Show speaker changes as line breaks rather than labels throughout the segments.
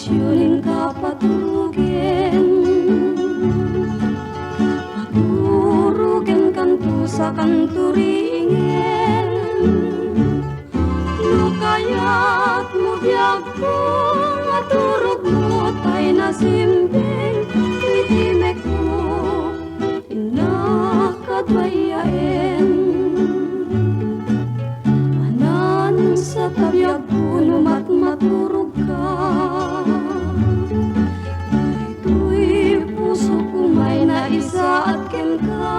kansyoning kapatugin, maturugen kanto sa kanturingen. Lukayat mo biyag ko, maturog mo tay nasimbing, itimek mo, inakadwayain. Anan sa tabiyag puno mat maturog ka, ito'y puso ko may naisa at ken ka.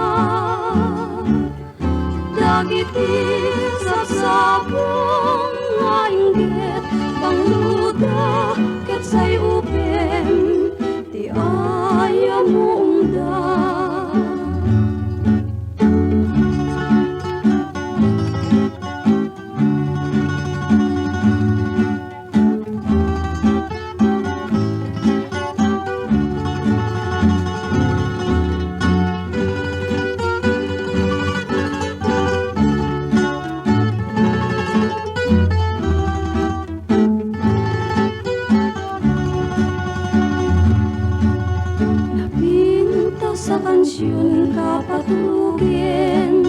Dagiti sapsapong nga inggit, pangluda ket say upem, ti aya mo umda. Sa kansyon kapatugin,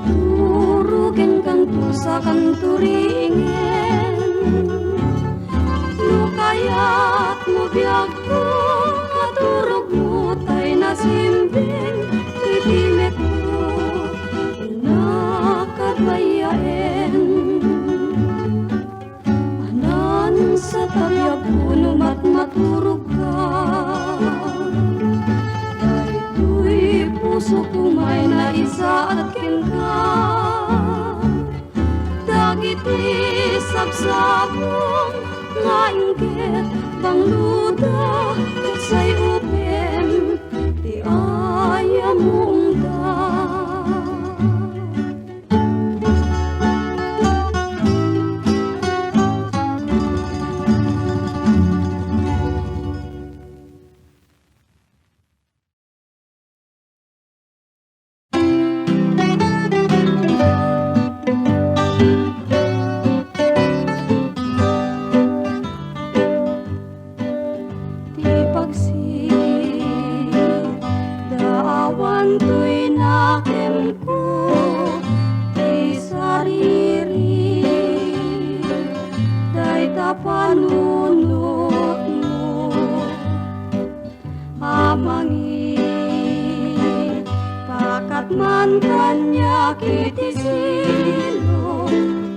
maturugen kanto sa kanturingen. Lukayat mo biyag ko, maturog mo tay nasimbing, itimet mo, inakadwayain. Anan sa tabiyag puno mat maturog ka, puso ko may naisa at ken ka. Dagiti sapsapong nga inggit, pangluda ket say upem, ti aya mo umda. Panunot mo amangi, pakat man kanya kiti silo,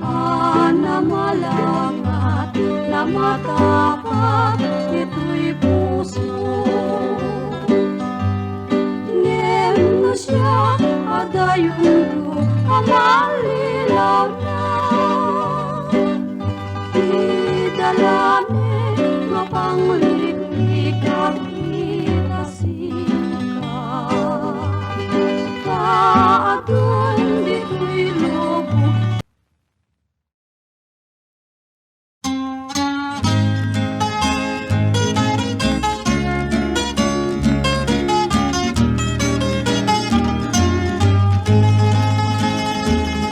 ana malakat na matapat ito'y puso. Ngem no siya adayon ko amalilaw na, dalane mapangliklik at itasin ka. Paadun dito'y lobo,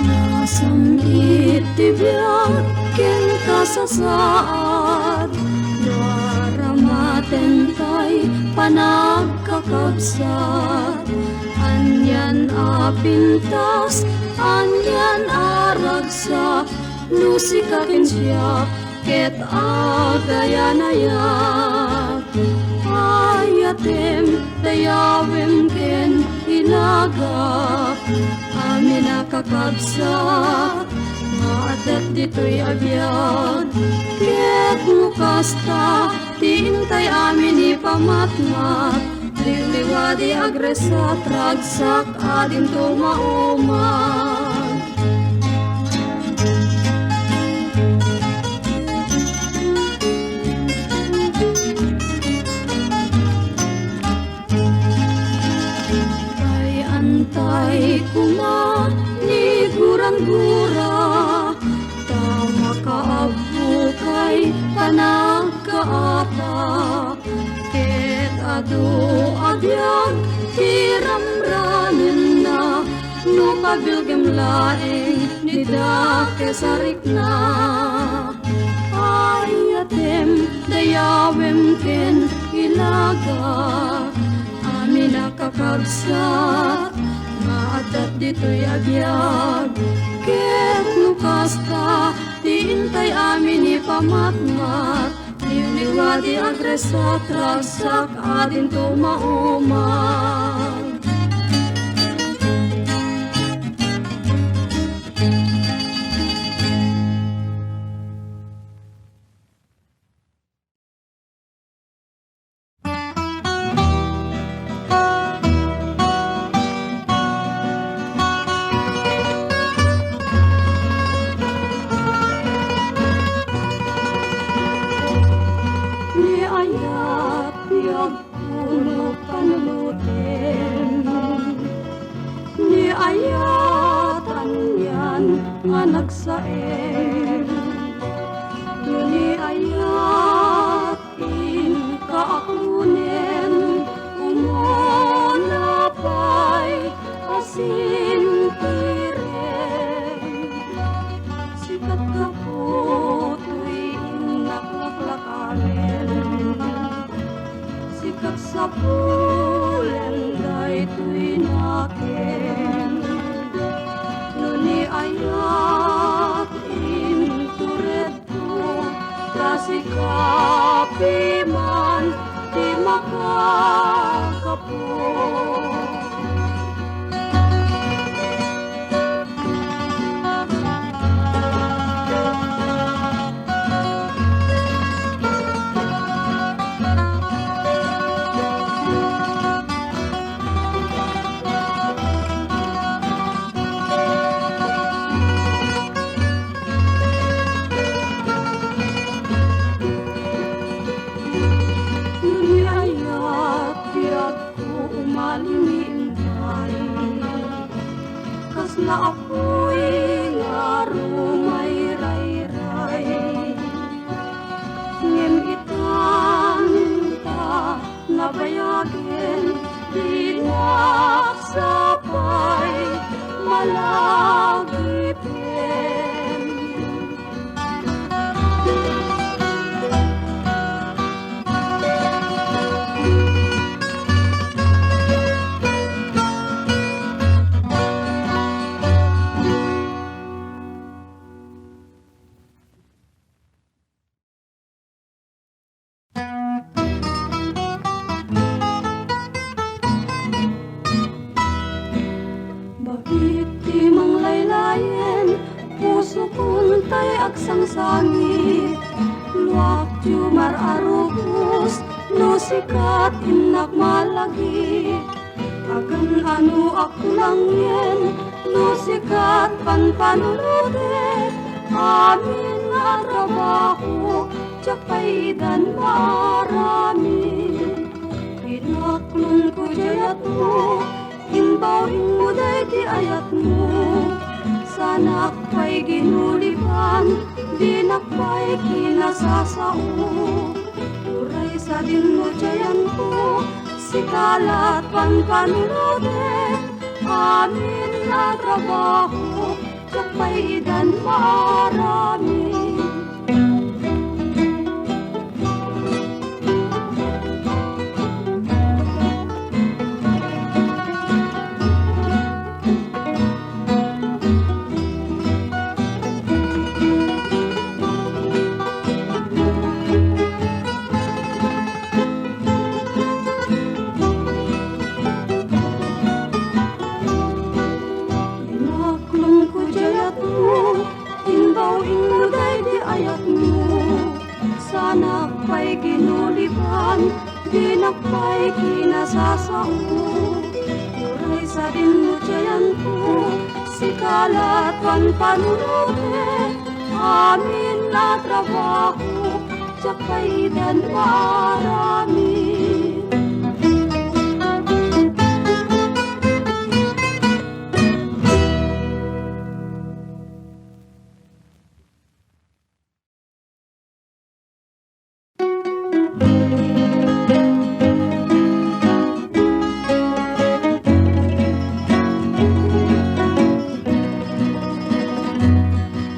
nasang itibiyag ken kasasaad, waramaten tay panagkakabsat. Anyan apintas, anyan aragsak, lusika ken siya ket agayanayak. Ayatem dayawem ken inagak, amin nakakabsat, maadat dito'y agyan. Ket mukasta, tiintay amin ipamatmat, liliwadi agresat, ragsak adin tumauman. Kay antay kuma ni gurang-gura, tama kaabukay panagkaapa. Ket adu abyag tiramranen na, no kabilgem laeng nida kesarik na. Ay Dayem, dayawem ken ilaga amin nakakabsat maatat dito'y agyag ket nukasta tiintay amin ipamatmat liwliwadi agresat ragsak adin tumaumag. Nagsaem Nuni ayatin kaakunen umunapay asin tirem sikat kaputo'y inaklaklakanen sikat sa pulen dayto'y naken Nuni ayat inturedto kasikapi man di makakapo. Na ako'y ngarumay ray-ray ngem itanta nabayagin dinaksapay malagipin agsang-sangit luak jumar arupus no sikat inak malagi agan anu aku langyen no sikat panpanulote amin nga trabaho jakay dan marami inaklon ko jayat mo imbawin mo day di ayat mo sanak pa'y ginulipan, dinakpa'y kinasasao. Uray sa din mo jayan ko, sikalat panpanulote, amin na trabaho, jakpa'y dan marami. Sanak pa'y ginulipan, dinakpa'y kinasasao. Uray sa din mo jayan ko, sikalat panpanulote, amin na trabaho, jakpa'y dan marami.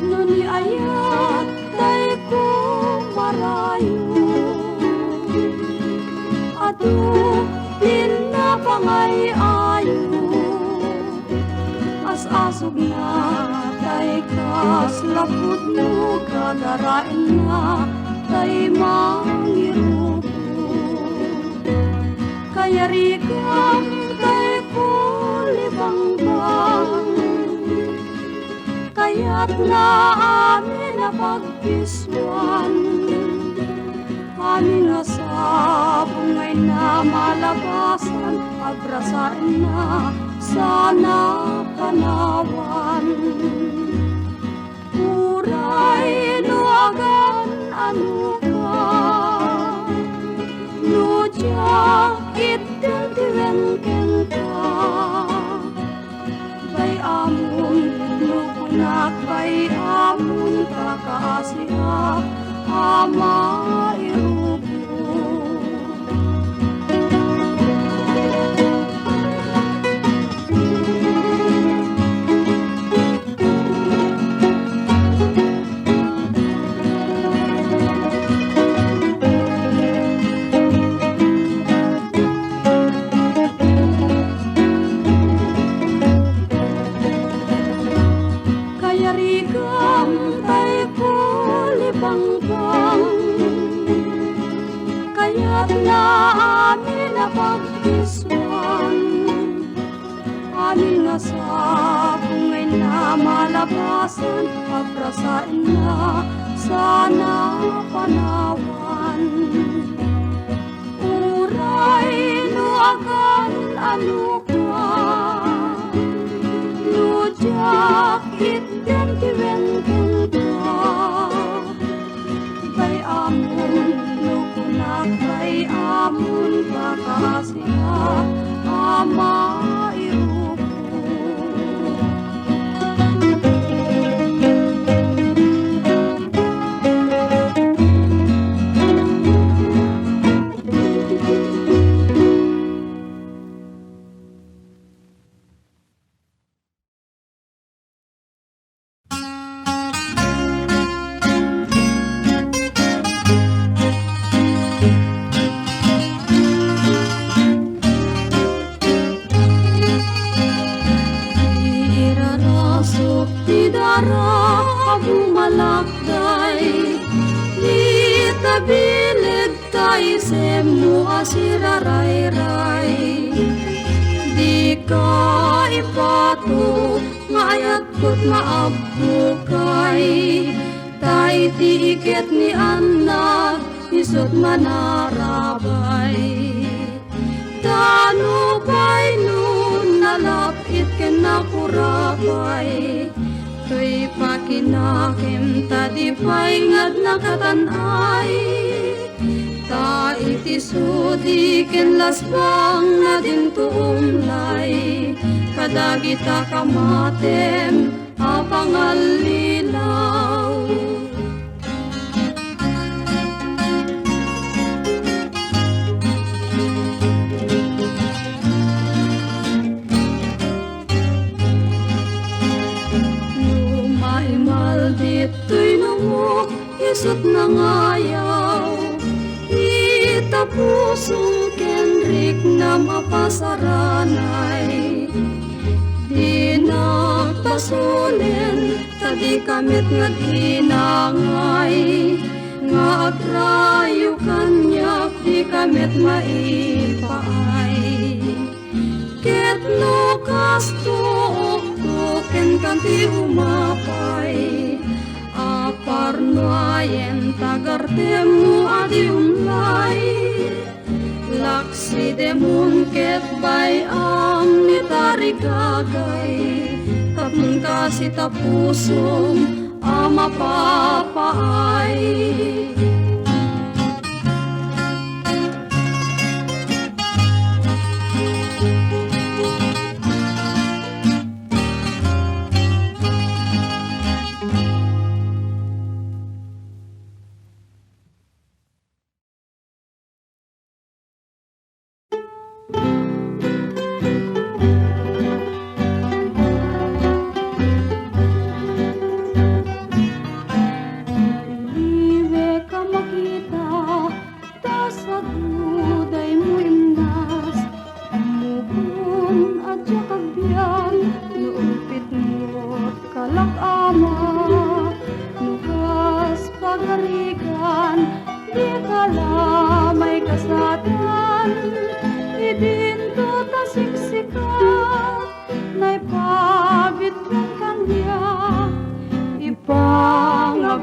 Nuni ayat day ko maray Nasug na tay kas lapud mo kadarain na tay mangirupo kaya rikam tay kulibang-bang kaya't na amin na pagkiswan amin nga sa bungay na malabasan abrasain na sana panawan uray luagan anu ka nujak itin tiwengken ka bay amun nukunak bay amun kakaasya ama irubo kaya't na amin na pagkiswan amin nga sa bungay na malabasan abrasain na sana panawan uray luagan anu ka nujak itten tiwengken ka bay amun nukunak bay amun kakasya ama irupo bumalakday itabilid tay semu asiraray-ray di ka ipato ngayat kot maabukay tay tiiket ni anak isot manarabay tanupay nun nalapit ken nakurabay to'y pakinakim tadi pa'y ngad nakatanay ta iti sudi ken lasbang na din tuumlay kadagita kamatem apangalilaw dito'y lumok, isot na ngayaw itapusong kenrik na mapasaranay di nagpasunin tadi kamit nga dinangay nga agrayo kanyak di kamit maipaay ket no kastuok ken kanti umapay aparnoayen tagartemu adi umlay laksi demun ket bay am nitarigagay tapun kasi tapusong ama papaay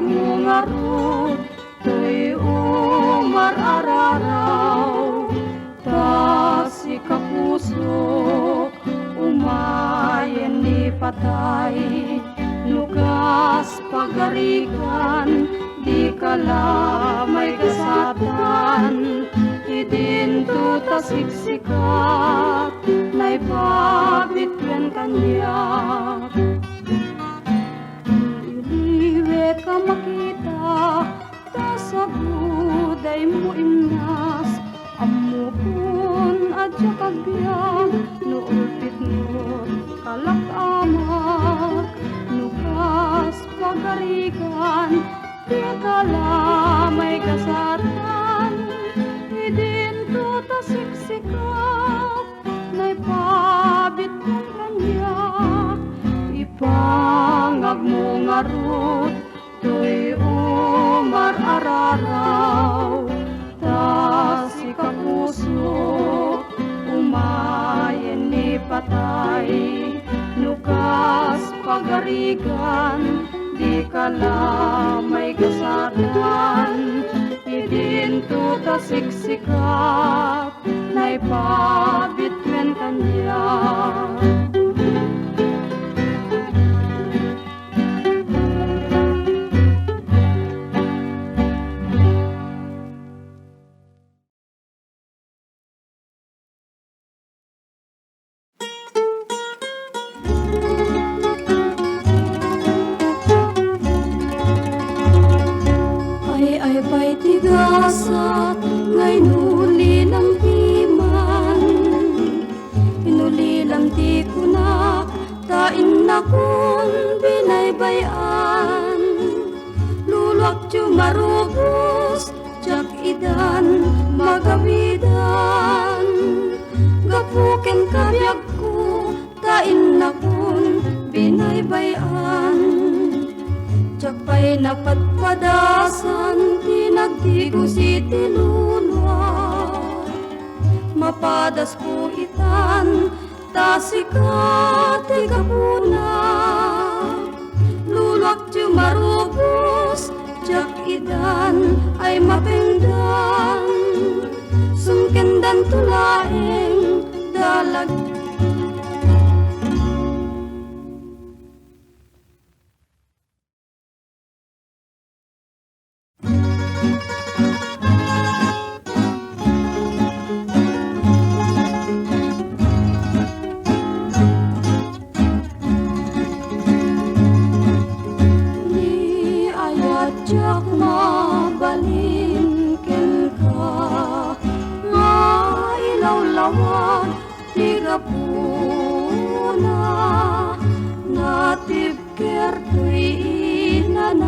agmungarut to'y umarararaw ta si kapusok umayen ni patay nukas pagarikan di kala may kasatan idin tu tasiksikat naipabitkan kanya iliwe ka makita ta sa buday mo imnas amukun adya kagbiag nuulpit mo kalakamak nukas pagarikan di kala may kasatan idin tu tasiksikat naipabit kong kanya ipangag mo ngarut to'y umarararaw ta si kapusok umayen ni patay nukas pagarigan di kala may kasatan idin tu tasiksikat naipabit men kanya ay pa'y tigasat ngay nulilang timan inulilang ti kunak tain na kun binaybayan lulak tiyo marubos jak idan magawidan gapuken kabyag ko tain na kun binaybayan Jakpay napatpadasan, tinagtigo si tinulwa. Mapadas po itan, tasika tigapuna. Lulak tiyo marubos, jak idan ay mapengdan. Sungkendan tulaeng dalag jak mabalingken ka nga ilaw-lawag tiga puna natib kertoy inanamak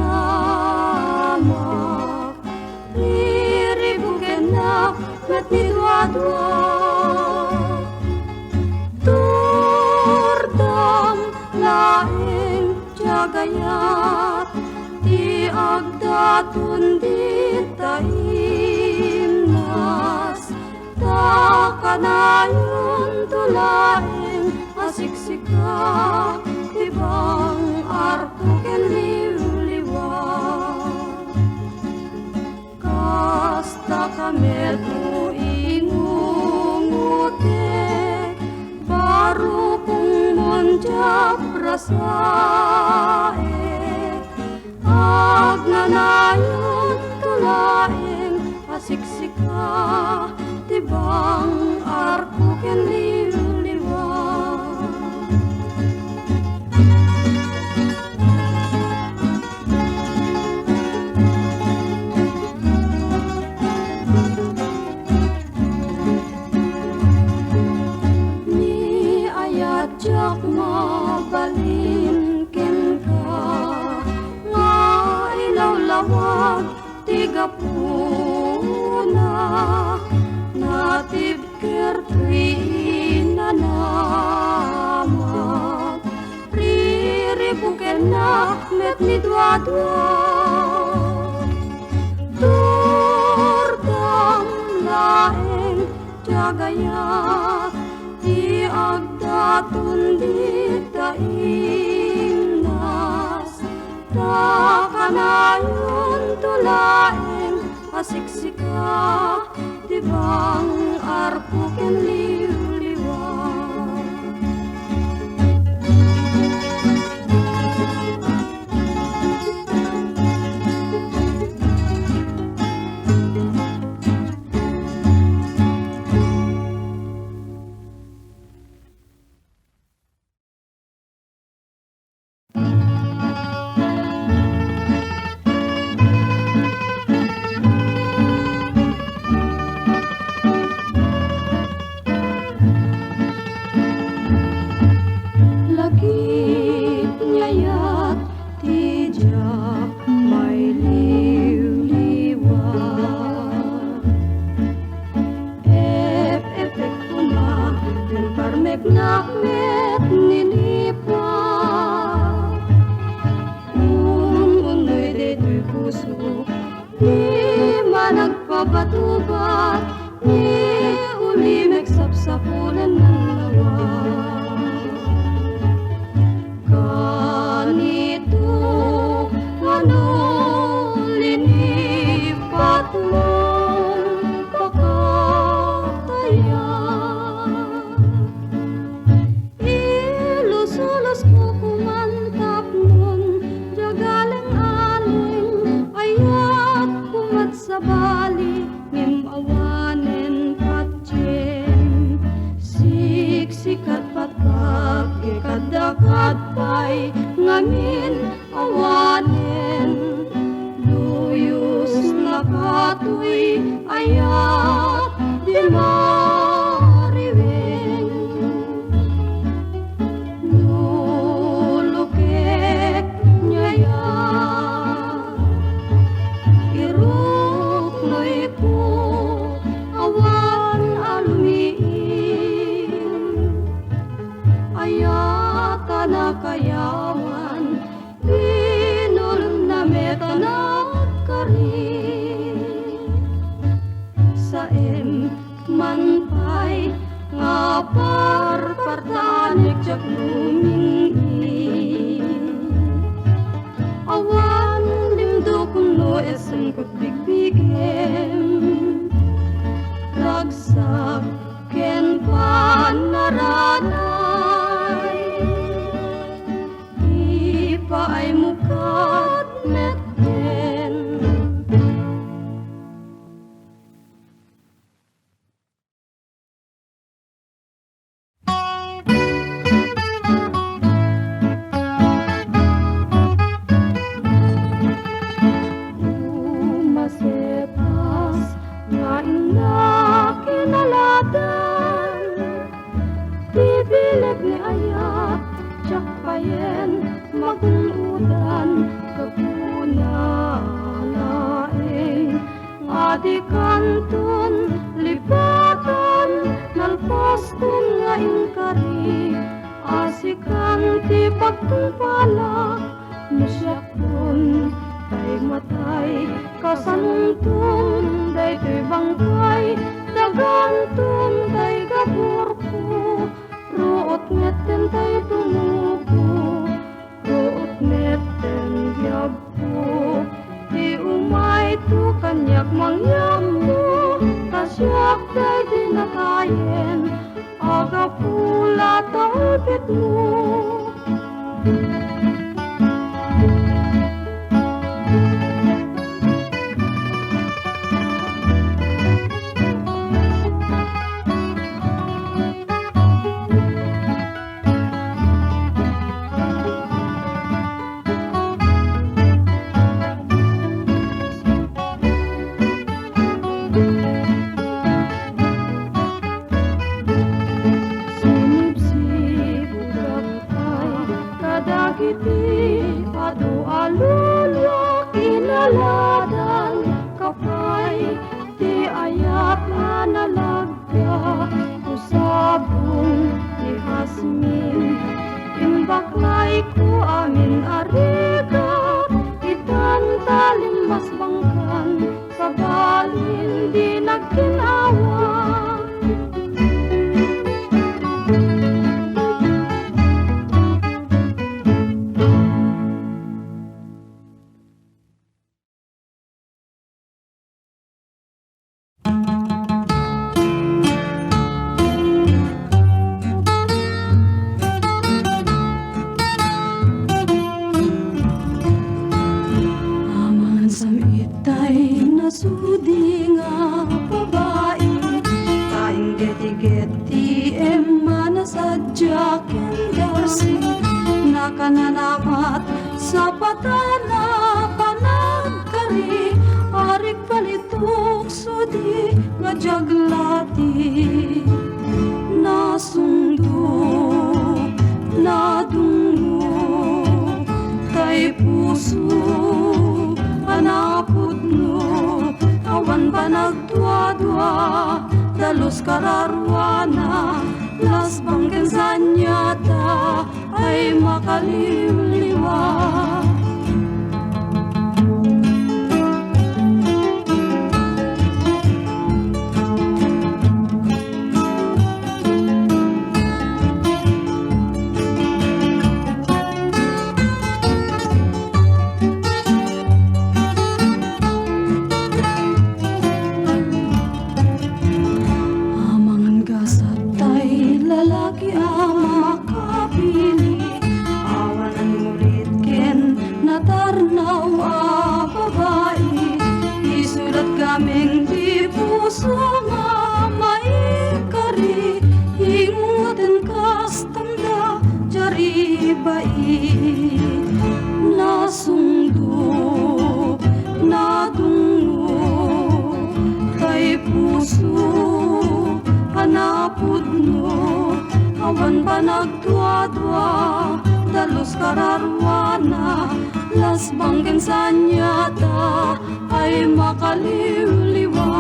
riribuken na natidwadwa turdam laeng jagayat di agdatun di taimnas takanayon tulaeng asiksika ibang arko kenliwliwa kasta kamet mo ingungutek baru kung monjap rasae agnanayon tulaeng asiksika tibang arko kenliwliwa ni ayat jak mabalingken lawag tiga puna natib kertoy inanamak riribuken na met nidwadwa turdam laeng jagayat di agdatun di taimnas takan Kanayon tulaeng asiksika, tibang arpuken liw-liwa. Lagip nyayat tijak may liw-liwa. Ep-epek kuma din parmek nakmet nilipa. Unoy deto'y puso di managpabatubat, ni ulimek sapsapulan ng lawa. Kanito ano linipat mong pakataya, ilusulos ko kumantap nun, jagaling aling ayat kumat sa bali, ngim awanen patjen, siksikat patak ikadakat pay ngamin awanen, luyos na katoy ayat di mariwing. Lulukek nyayat iruknoy ko awan alumiin, ayata na kayawan pinul na metanakari. Saem manpay nga parpartanik jak lumingi, awan limdo kuno esen kot bigbigem, ragsak ken panaranay, ipa ay mukat metten. Masepas nga ina kinaladan, bibilip ni ayat tsak payen maguludan, kapuna laeng adi kantun lipatan, nalpaston nga inkari, asikan ti pagtumpala, musyakun tay matay kasanuntun, day to'y bangkay dagantun tay gapurko, ruot ngeten tay tumuko, ruot ngeten gyabko, di umay tu kanyak mangyammo, kasyak day dinakayen, aga pula taupit mo. Kadagiti adu alulwa kinaladan, kapay ti ayat analagda, usabong ni Hasmin, imbaklay ko amin arigat, itantalim mas bangkan, sa balin di nagkinawa. kananamat sa patana panagkari arik palituk sudi nga jaglati nasundo nadungo tay puso anapudno awan panagdua-dua dalos kararwana las bangken sanyata ay makaliliwa. Kaming di puso nga maikari hingutin kastanda jari bai nasungdo nadungo kay puso hanapudno awan panagdua-dua dalos kararwana las bangken sanyata ay makaliliwa.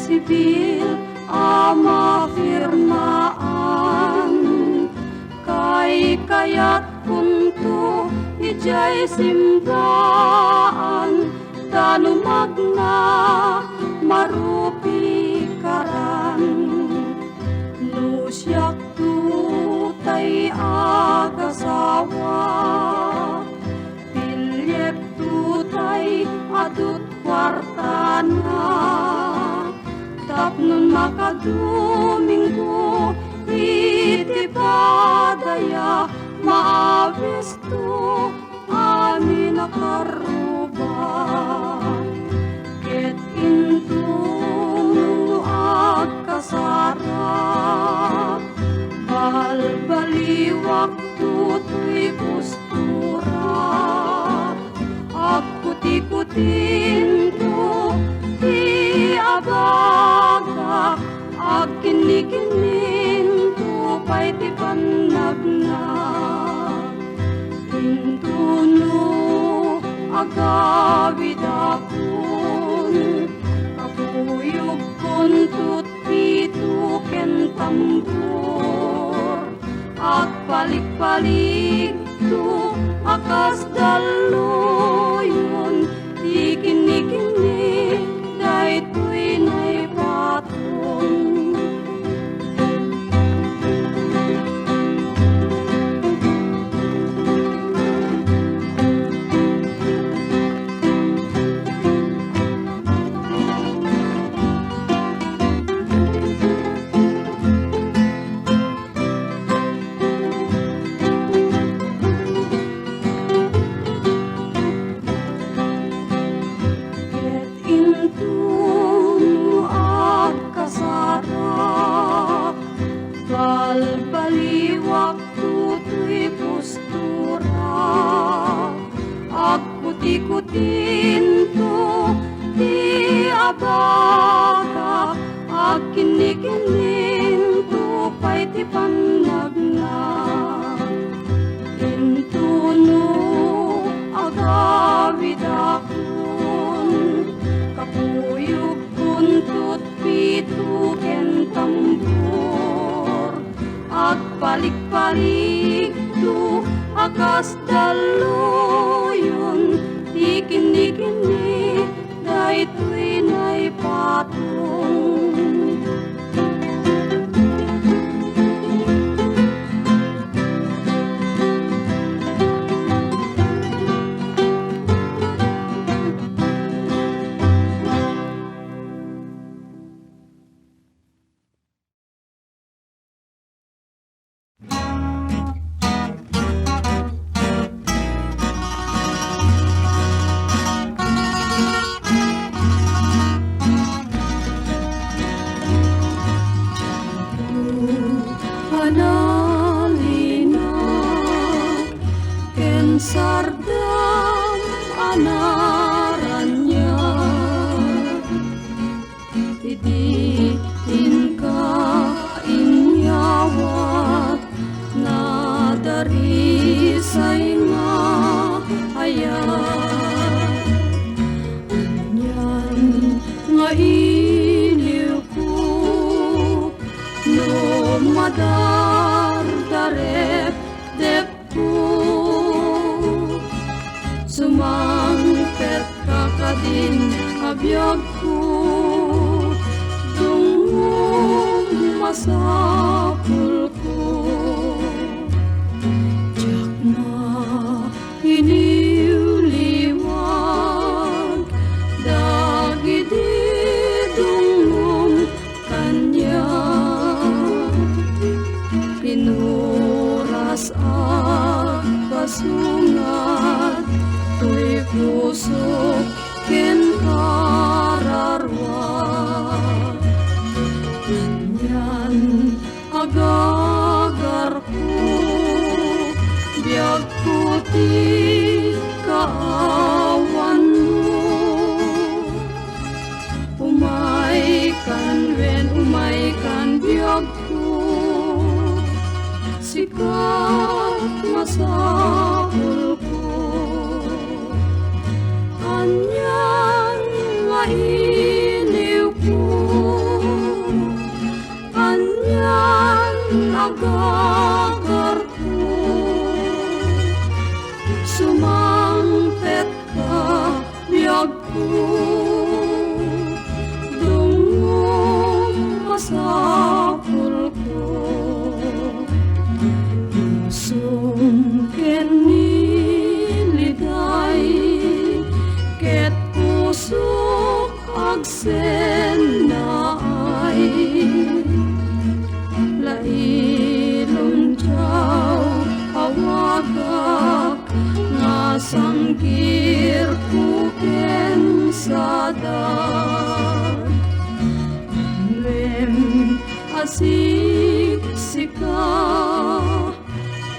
Sibil ama firmaan kay kayat kunto ijay simbaan tanumag na marupi karan nusyak tutay agasawa pilyek tutay adut kwartana tapnon makaduminggo iti padaya maabisto amin akaruba ket intunu agkasarap balbaliwak tutoy kustura agkuti-kutinto ti abaga agkini-kinin tupay ti panagna intuno agawid akon kapuyog kon tutpito ken tambor agpalik-palik to akas daluyon ti kini-kini daytoy nay patong. Balbaliwak tutoy postura agkuti-kutinto ti abaga agkini-kinin tupay ti panagna intuno agawid akon kapuyog kun tutpito ken tambor agpalik-palik to akas daluyon ti kini-kini daytoy nay patong. sardam anaranya idi inka inyawat na dari sainga ayat anyan nga iniw ko no madar darep dep sumangpet kakadin abiyag ko tungong masapul ko tiyak na iniuliwag dagiti dungong kanya pinuras at pasungat tuy puso ken kararwa kanyan agagar ko biag puti kaawan mo umay kan biag ko sikat masapul ko anyan nga iniw ko anyan agagar ko sumangpet ka biag ko dungong masapul ko pusong ken niliday ket pusok agsen na ay lailong tiyaw awagak nga sanggir ko ken sadat lem asik sika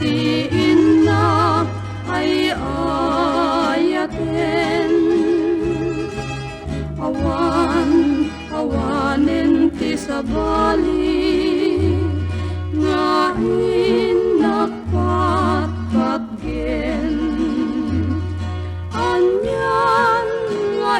tiin na ay ayaten awanen ti sabali nga inakpatpatgen anyan nga